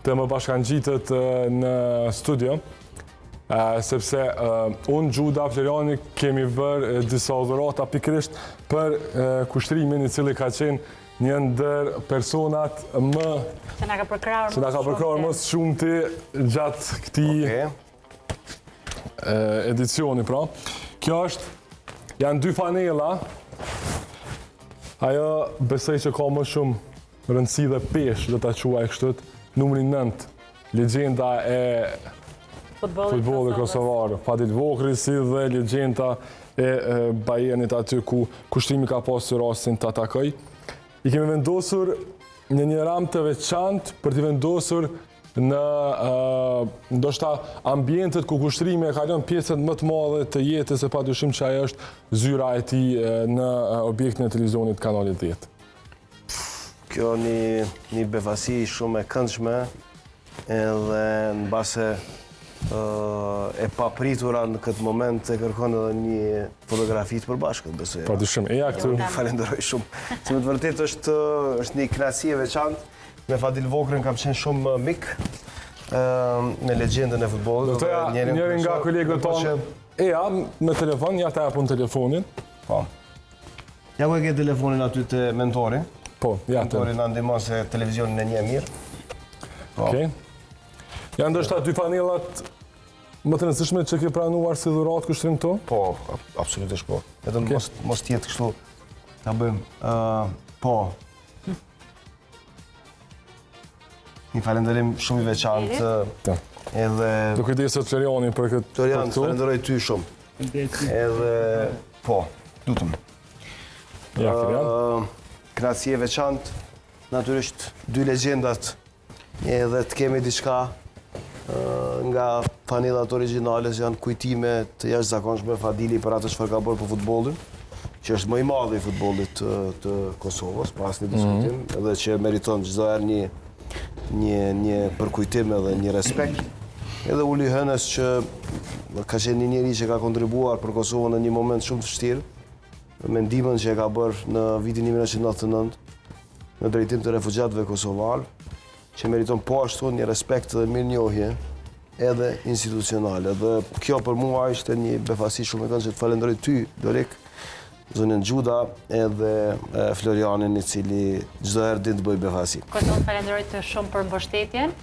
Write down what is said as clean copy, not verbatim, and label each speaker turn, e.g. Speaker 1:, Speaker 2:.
Speaker 1: dhe më bashkangjitët në studio, sepse unë Gjuda Floriani kemi vërë disa dhurata pikërisht për kushtrimin i cili ka qenë një ndër personat më
Speaker 2: që na ka përkrahur
Speaker 1: më shumëti gjatë këtij edicioni, pra. Kjo janë dy fanela. Ajo besoj që ka më shumë rëndësi dhe peshë, do ta quaj kështu, numri 9, legjenda e futbollit kosovar, Fadil Vokri, si dhe legjenda e Bajenit aty ku kushtrimi ka pasur rastin të atakoj. I kemi vendosur në një ramë të veçantë për t'i vendosur në ndoshta ambientet ku kushtrimi e kalon pjesët më të madhe të jetës, e padyshim që ajo është zyra e tij në objektin e televizionit kanalit 10.
Speaker 3: Kjo një befasi shumë e këndshme edhe në base e papritura në këtë moment e kërkon edhe një fotografi të përbashkët, besoj.
Speaker 1: Padyshim, ja këtu.
Speaker 3: Falenderoj shumë. Se me të vërtet është një kënaqësi e veçantë. Me Fadil Vokrin kam qenë shumë mik me legjendën e futbollit.
Speaker 1: Njëri nga kolegët tonë, me telefon, ja ta japun telefonin.
Speaker 3: Po. Ja ku e ke telefonin aty të mentori.
Speaker 1: Po, ja të.
Speaker 3: Mentori na ndihmon se televizionin e njeh mirë.
Speaker 1: Okej. Janë ndoshta dy panellat më të rëndësishme që ke pranuar si dhuratë kushtrim këto?
Speaker 3: Po, absolutisht po. Edhe mos tjetë kështu ta bëjmë. Po. Një falenderim shumë i veçantë. Edhe
Speaker 1: do kujdeset Floriani për këtë.
Speaker 3: Florian, falenderoj ty shumë. Edhe po, lutem.
Speaker 1: Ja, Florian.
Speaker 3: Kënaqësi e veçantë, natyrisht dy legjendat, edhe të kemi diçka nga panelat origjinale që janë kujtime të jashtëzakonshme Fadili për atë çfarë ka bërë për futbollin, që është më i madhi i futbollit të Kosovës, pa asnjë diskutim, edhe që meriton çdo herë një përkujtim edhe një respekt. Edhe Uli Hënës që ka qenë një njeri që ka kontribuar për Kosovën në një moment shumë të vështirë, me ndihmën që e ka bërë në vitin 1999 në drejtim të refugjatëve kosovar, që meriton po ashtu një respekt dhe mirënjohje edhe institucionale. Dhe kjo për mua ishte një befasi shumë e këndshme që të falenderoj ty, Dorik, zonën Gjuda edhe Florianin, i cili çdo herë din të bëj befasi.
Speaker 2: Kosovën falenderoj të shumë për mbështetjen.